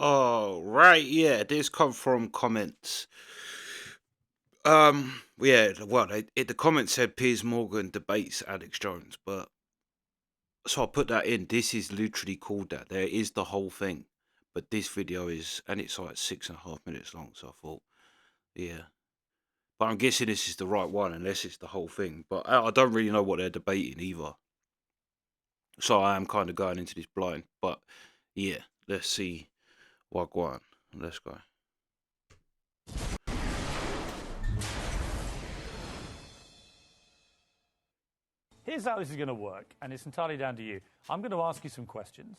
Oh, right, yeah, this come from comments. Yeah, well, the comment said Piers Morgan debates Alex Jones, but so I put that in. This is literally called that. There is the whole thing, but this video is, and it's like 6.5 minutes long. So I thought, yeah, but I'm guessing this is the right one, unless it's the whole thing. But I don't really know what they're debating either, so I am kind of going into this blind. But yeah, let's see what go on. Let's go. Here's how this is going to work, and it's entirely down to you. I'm going to ask you some questions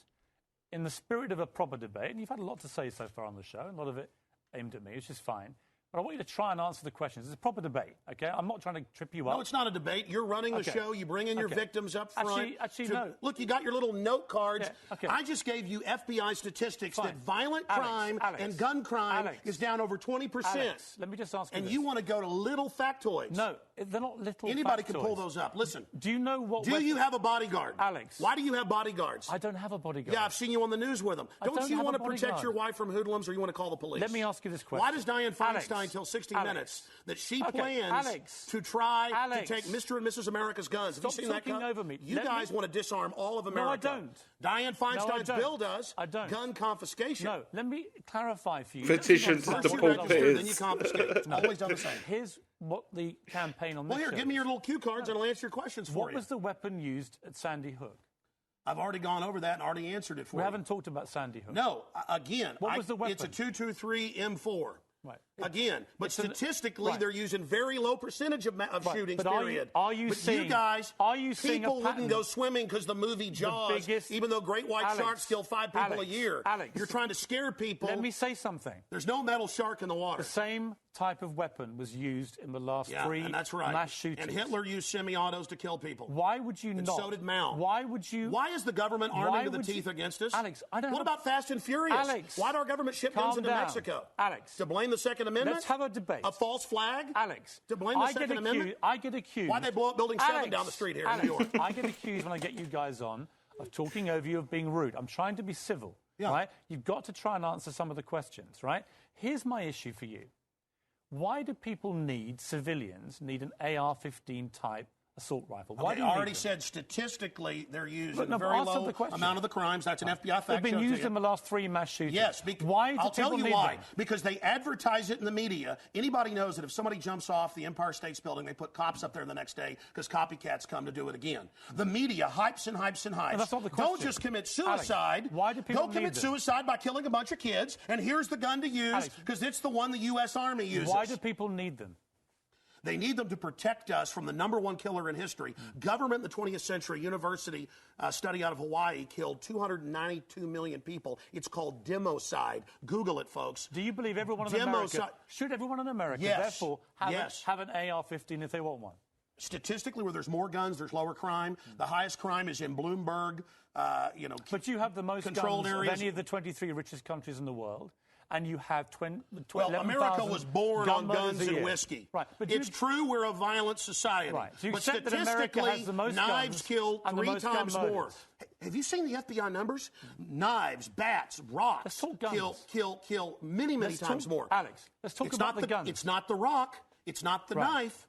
in the spirit of a proper debate, and you've had a lot to say so far on the show, a lot of it aimed at me, which is fine. But I want you to try and answer the questions. It's a proper debate, okay? I'm not trying to trip you up. No, it's not a debate. You're running the show. You bring in your victims up front. Actually, no. Look, you got your little note cards. Yeah, okay. I just gave you FBI statistics Fine. that violent crime and gun crime is down over 20%. Alex, let me just ask you And this. you want to go to little factoids. No, they're not little Anybody factoids. can pull those up. Listen. Do you know what... Do you have a bodyguard? Alex. Why do you have bodyguards? I don't have a bodyguard. Yeah, I've seen you on the news with them. Don't you want to protect your wife from hoodlums, or you want to call the police? Let me ask you this question. Why does Dianne Feinstein tell 60 Minutes that she plans to try to take Mr. and Mrs. America's guns? Have you seen that? Over me. You guys want to disarm all of America. No, I don't. Dianne Feinstein's bill does. I don't. Gun confiscation. No, let me clarify for you. Petition to deport Piers. Then you confiscate. It's always done the same. Here's what the campaign on this Well, here, give me your little cue cards and I'll answer your questions for you. What was the weapon used at Sandy Hook? I've already gone over that and already answered it for you. We haven't talked about Sandy Hook. No, again, what was the weapon? It's a 223 M4. Right. Again, but statistically, they're using very low percentage of shootings. But period. You guys, people wouldn't go swimming because the movie Jaws, even though great white sharks kill 5 people a year. Alex, you're trying to scare people. Let me say something. There's no metal shark in the water. The same type of weapon was used in the last 3 mass shootings. And Hitler used semi-autos to kill people. Why would you not? So did Mao. Why would you? Why is the government arming to the teeth against us? Alex, I don't. What about Fast and Furious? Alex, why do our government ship guns into Mexico? Alex, to blame the Second Amendment? Let's have a debate. A false flag? Alex, to blame the Second Amendment? I get accused. Why they blow up Building 7 down the street here in New York? I get accused when I get you guys on of talking over you, of being rude. I'm trying to be civil, right? You've got to try and answer some of the questions, right? Here's my issue for you. Why do people civilians need an AR-15 type assault rifle? Why do you I already said statistically they're used in a very answer low the question. amount of the crimes. That's an FBI fact. They've been used in the last 3 mass shootings. Yes. Why do I'll tell you need why. them? Because they advertise it in the media. Anybody knows that if somebody jumps off the Empire State Building, they put cops up there the next day because copycats come to do it again. The media hypes and hypes and hypes. No, that's not the question. Don't just commit suicide. Alex, why do people Go commit suicide by killing a bunch of kids, and here's the gun to use because it's the one the U.S. Army uses. Why do people need them? They need them to protect us from the #1 killer in history. Government in the 20th century, university study out of Hawaii killed 292 million people. It's called democide. Google it, folks. Do you believe everyone in America should everyone in America therefore have an AR-15 if they want one? Statistically, where there's more guns, there's lower crime. The highest crime is in Bloomberg. But you have the most controlled guns areas of any of the 23 richest countries in the world. And you have Well, America was born on guns and whiskey. Right. But it's true we're a violent society. Right. So but statistically, knives kill 3 times more. Have you seen the FBI numbers? Knives, bats, rocks kill many times more. Alex, let's talk about the guns. It's not the rock. It's not the knife.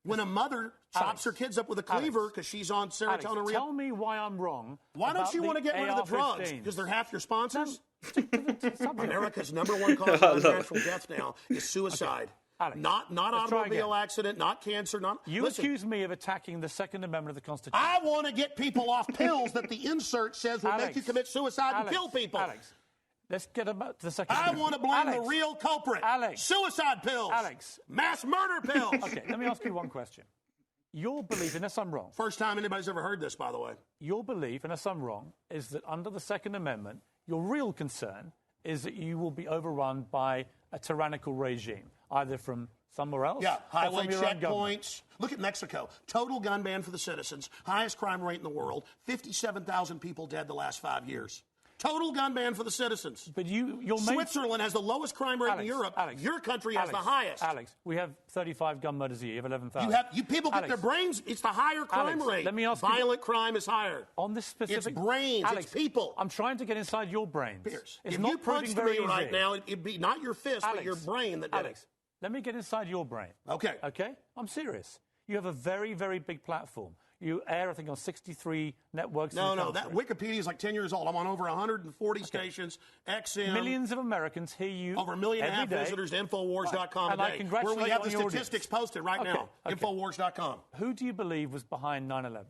When a mother chops her kids up with a cleaver because she's on serotonin. Tell me why I'm wrong. Why don't you want to get rid of the drugs? Because they're half your sponsors? America's #1 cause of unnatural death now is suicide. Alex, not automobile accident, not cancer, You accuse me of attacking the Second Amendment of the Constitution. I want to get people off pills that the insert says will make you commit suicide and kill people. Alex, let's get about the Second I Amendment. want to blame the real culprit. Suicide pills. Mass murder pills. Okay, let me ask you one question. Your belief, unless I'm wrong. First time anybody's ever heard this, by the way. Your belief, unless I'm wrong, is that under the Second Amendment, your real concern is that you will be overrun by a tyrannical regime, either from somewhere else highway or from your own government. checkpoints. Look at Mexico. Total gun ban for the citizens. Highest crime rate in the world. 57,000 people dead the last 5 years. Total gun ban for the citizens. But Switzerland has the lowest crime rate in Europe. Your country has the highest. Alex, we have 35 gun murders a year. You have 11,000. You people get their brains. It's the higher crime rate. Let me ask Violent crime is higher. On this specific... It's brains. Alex, it's people. I'm trying to get inside your brains. Piers, it's if not you punched me easy. right now, it'd be not your fist, but your brain that did it. Let me get inside your brain. Okay. Okay? I'm serious. You have a very, very big platform. You air, I think, on 63 networks. No, that Wikipedia is like 10 years old. I'm on over 140 stations. XM. Millions of Americans hear you. Over 1.5 million visitors to Infowars.com and today. I congratulate where we have you the on your statistics posted right now. Infowars.com. Who do you believe was behind 9/11?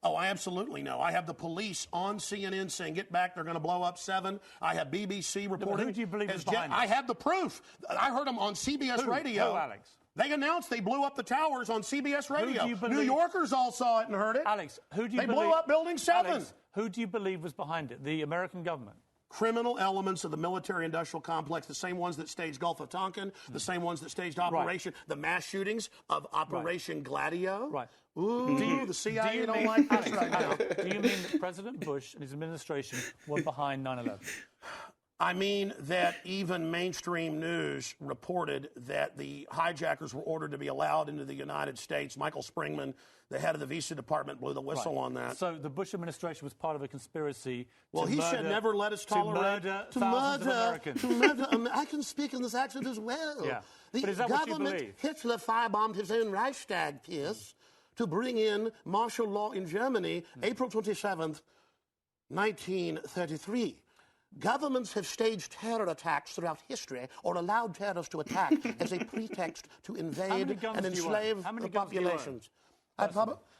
Oh, I absolutely know. I have the police on CNN saying, get back, they're going to blow up 7. I have BBC reporting. Who do you believe is behind it? I have the proof. I heard them on CBS Radio. Who, Alex? They announced they blew up the towers on CBS Radio. Who do you believe? New Yorkers all saw it and heard it. Alex, who do you believe? They blew up Building 7. Alex, who do you believe was behind it? The American government? Criminal elements of the military-industrial complex, the same ones that staged Gulf of Tonkin, the same ones that staged the mass shootings of Operation Gladio. Right. Ooh, the CIA don't like this right now. Do you mean that President Bush and his administration were behind 9/11? I mean that even mainstream news reported that the hijackers were ordered to be allowed into the United States. Michael Springman, the head of the Visa Department, blew the whistle on that. So the Bush administration was part of a conspiracy he should never let us tolerate to murder I can speak in this accent as well. Yeah. The but is that what you government, believe? Hitler firebombed his own Reichstag, Piers, to bring in martial law in Germany, April 27th, 1933. Governments have staged terror attacks throughout history or allowed terrorists to attack as a pretext to invade and enslave the populations.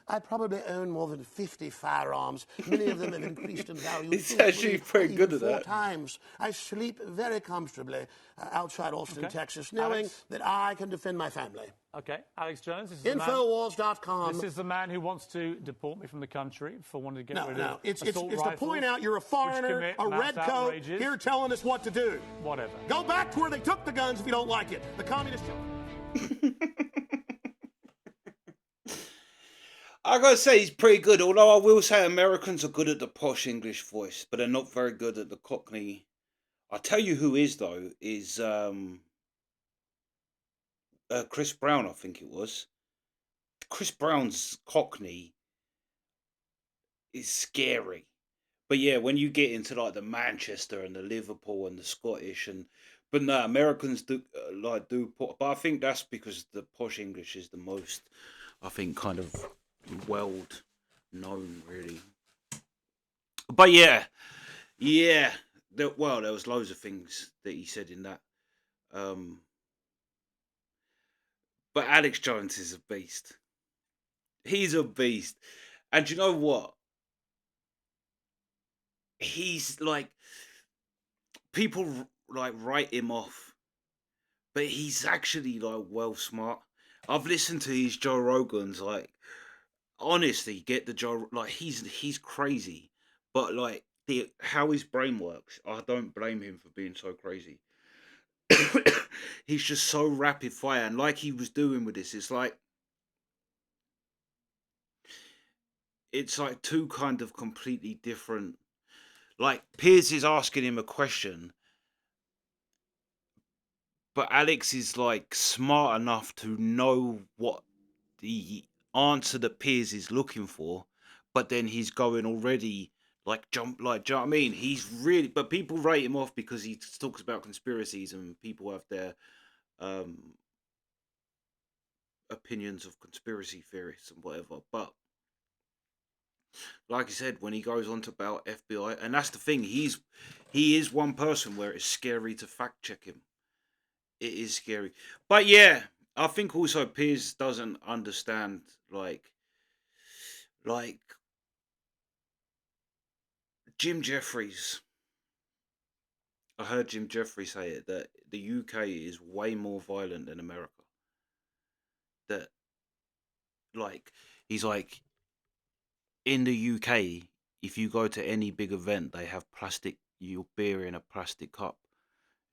I probably own more than 50 firearms. Many of them have increased in value. He's actually pretty good at that. 4 times. I sleep very comfortably outside Austin, Texas, knowing that I can defend my family. Okay, Alex Jones. This is Infowars.com. This is the man who wants to deport me from the country for wanting to get rid of It's to point out you're a foreigner, a redcoat, here telling us what to do. Whatever. Go back to where they took the guns if you don't like it. The communist... I gotta say he's pretty good, although I will say Americans are good at the posh English voice, but they're not very good at the Cockney. I'll tell you who is, though, is Chris Brown, I think it was. Chris Brown's Cockney is scary. But yeah, when you get into like the Manchester and the Liverpool and the Scottish but no, Americans do but I think that's because the posh English is the most, I think, kind of well known, really. But yeah, there was loads of things that he said in that. But Alex Jones is a beast. He's a beast. And you know what? He's like, people like write him off, but he's actually like well smart. I've listened to his Joe Rogans, like, honestly, get the Joe, like, he's crazy, but like how his brain works, I don't blame him for being so crazy. He's just so rapid fire, and like he was doing with this, it's like two kind of completely different. Like, Piers is asking him a question, but Alex is like smart enough to know what the answer that Piers is looking for, but then he's going already like jump, like, do you know what I mean? He's really, but people write him off because he talks about conspiracies and people have their opinions of conspiracy theorists and whatever. But like I said, when he goes on to about FBI, and that's the thing, he is one person where it's scary to fact check him. It is scary. But yeah, I think also Piers doesn't understand like Jim Jeffries. I heard Jim Jeffries say it, that the UK is way more violent than America. That, like, he's like, in the UK, if you go to any big event, they have your beer in a plastic cup.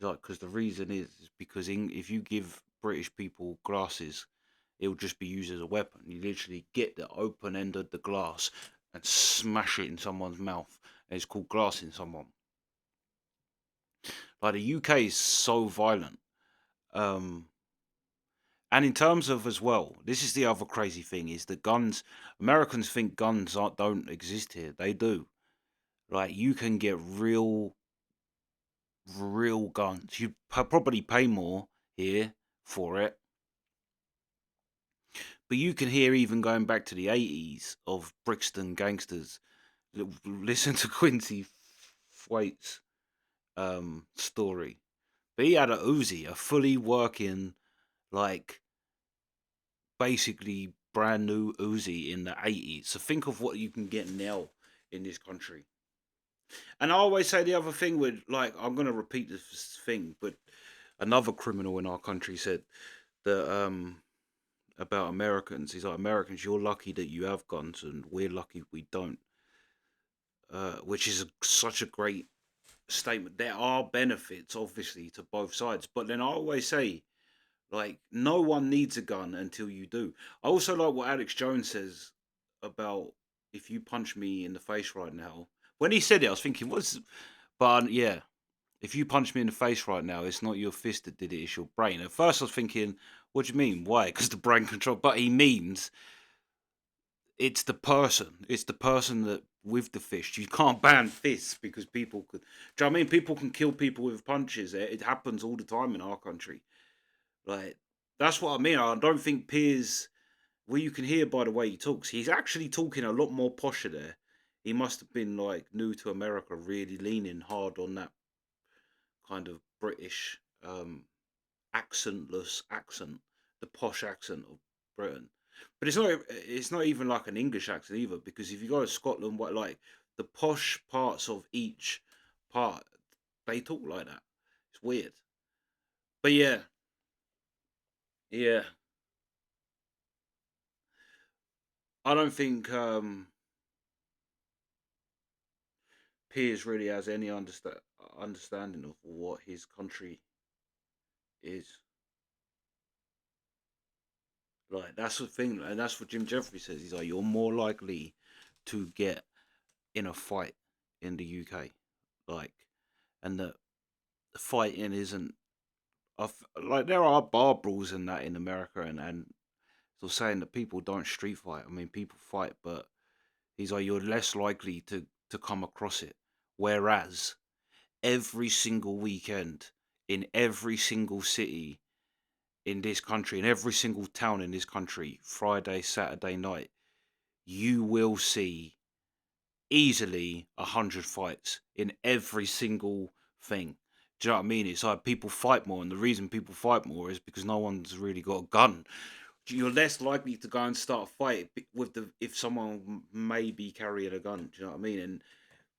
Like, because the reason is because if you give British people glasses, it'll just be used as a weapon. You literally get the open end of the glass and smash it in someone's mouth. And it's called glassing someone. Like the UK is so violent. Um, and in terms of as well, this is the other crazy thing is that guns. Americans think guns don't exist here. They do. Like you can get real guns. You probably pay more here for it, but you can hear even going back to the 80s of Brixton gangsters. Listen to Quincy Thwaites' story. But he had a Uzi, a fully working, like basically brand new Uzi in the 80s. So think of what you can get now in this country. And I always say the other thing with, like, I'm going to repeat this thing, but another criminal in our country said that about Americans. He's like, Americans, you're lucky that you have guns, and we're lucky we don't. Which is such a great statement. There are benefits, obviously, to both sides, but then I always say, like, no one needs a gun until you do. I also like what Alex Jones says about if you punch me in the face right now. When he said it, I was thinking, what's. But yeah, if you punch me in the face right now, it's not your fist that did it, it's your brain. At first, I was thinking, what do you mean? Why? Because the brain control. But he means it's the person. It's the person that with the fist. You can't ban fists because people could. Do you know what I mean? People can kill people with punches. It happens all the time in our country. Like, that's what I mean. I don't think Piers, well, you can hear by the way he talks, he's actually talking a lot more posher there. He must have been like new to America, really leaning hard on that kind of British accentless accent, the posh accent of Britain. But it's not even like an English accent either, because if you go to Scotland, what like the posh parts of each part, they talk like that. It's weird. But yeah, yeah. I don't think Piers really has any understanding of what his country is. Like that's the thing, and that's what Jim Jeffrey says. He's like, you're more likely to get in a fight in the UK, like, and the fighting isn't. Like there are bar brawls and that in America, and so saying that people don't street fight. I mean, people fight, but he's like, you're less likely to come across it. Whereas every single weekend in every single city in this country, in every single town in this country, Friday, Saturday night, you will see easily 100 fights in every single thing. Do you know what I mean? It's like people fight more, and the reason people fight more is because no one's really got a gun. You're less likely to go and start a fight with the if someone may be carrying a gun. Do you know what I mean? And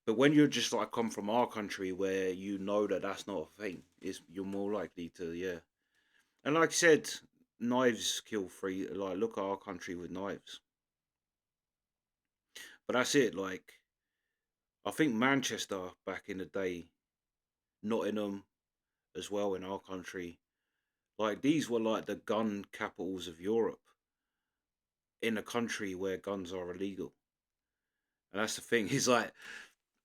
but when you're just like come from our country where you know that that's not a thing, is you're more likely to, yeah. And like I said, knives kill free. Like look at our country with knives. But that's it. Like I think Manchester back in the day, Nottingham as well in our country, like these were like the gun capitals of Europe in a country where guns are illegal. And that's the thing. He's like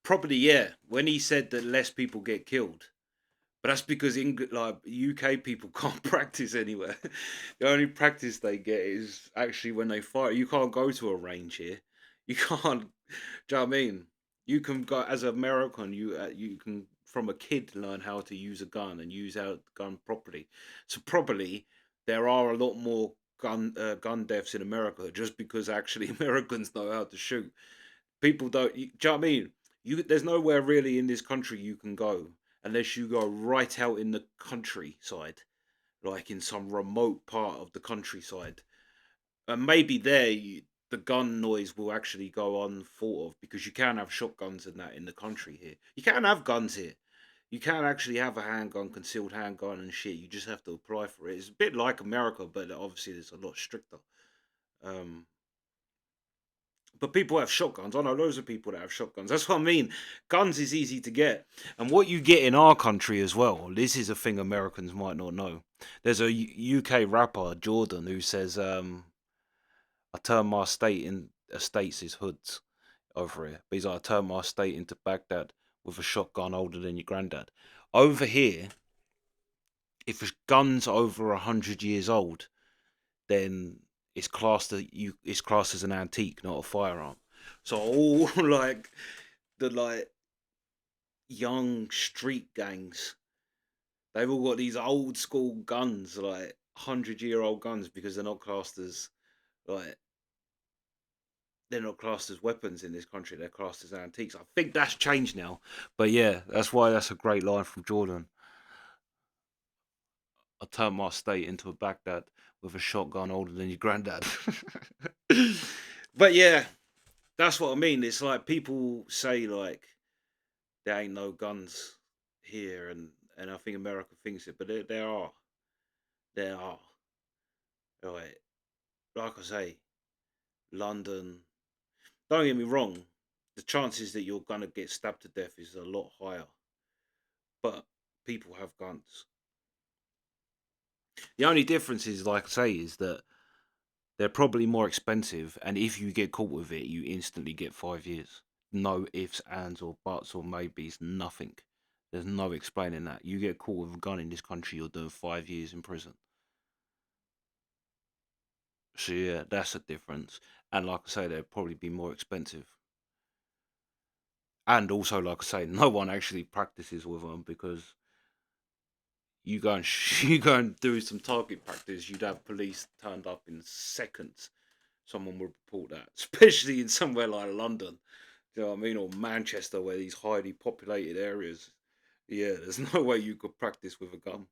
probably yeah. When he said that less people get killed, but that's because like UK people can't practice anywhere. The only practice they get is actually when they fight. You can't go to a range here. You can't. Do you know what I mean? You can go as an American. You can from a kid learn how to use a gun and use our gun properly. So probably there are a lot more gun deaths in America just because actually Americans know how to shoot. People don't. Do you know what I mean? There's nowhere really in this country you can go unless you go right out in the countryside, like in some remote part of the countryside. And maybe there the gun noise will actually go unthought of because you can have shotguns and that in the country here. You can have guns here. You can actually have a handgun, concealed handgun and shit. You just have to apply for it. It's a bit like America, but obviously it's a lot stricter. Um, but people have shotguns. I know loads of people that have shotguns. That's what I mean. Guns is easy to get. And what you get in our country as well, this is a thing Americans might not know. There's a UK rapper, Jordan, who says, I turn my estates is hoods over here. But he's like, I turn my estate into Baghdad with a shotgun older than your granddad. Over here, if a gun's over 100 years old, then it's classed as an antique, not a firearm. So all the young street gangs, they've all got these old school guns, like 100-year-old guns, because like they're not classed as weapons in this country. They're classed as antiques. I think that's changed now, but yeah, that's why that's a great line from Jordan. I turned my state into a Baghdad with a shotgun older than your granddad. But yeah, that's what I mean. It's like people say like there ain't no guns here, and I think America thinks it, but there are. There are. Like I say, London. Don't get me wrong. The chances that you're gonna get stabbed to death is a lot higher, but people have guns. The only difference is, like I say, is that they're probably more expensive, and if you get caught with it, you instantly get 5 years. No ifs, ands, or buts, or maybes, nothing. There's no explaining that. You get caught with a gun in this country, you're doing 5 years in prison. So yeah, that's a difference. And like I say, they'd probably be more expensive. And also, like I say, no one actually practices with them, because you go and you go and do some target practice, you'd have police turned up in seconds. Someone would report that, especially in somewhere like London. Do you know what I mean? Or Manchester, where these highly populated areas. Yeah, there's no way you could practice with a gun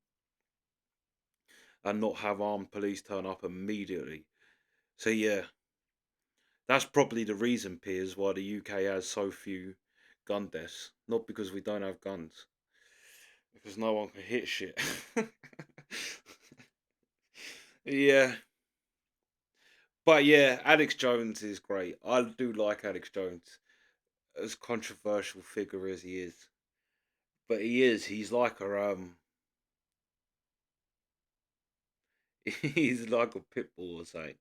and not have armed police turn up immediately. So yeah, that's probably the reason, Piers, why the UK has so few gun deaths. Not because we don't have guns, because no one can hit shit. Yeah. But yeah, Alex Jones is great. I do like Alex Jones, as controversial figure as he is. But he is. He's like he's like a pit bull or something.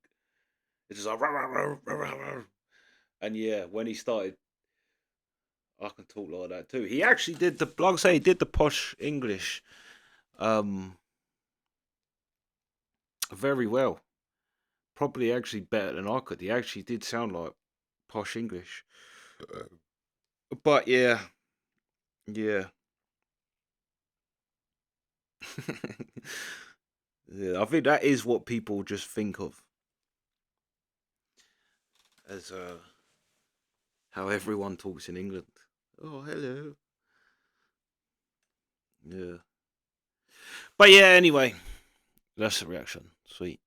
It's just like "Rah, rah, rah, rah, rah, rah." And yeah, when he started, I can talk like that too. He actually did the, like I say, he did the posh English um very well. Probably actually better than I could. He actually did sound like posh English. But yeah, yeah. Yeah, I think that is what people just think of as how everyone talks in England. Oh, hello. Yeah. But yeah, anyway, that's the reaction. Sweet.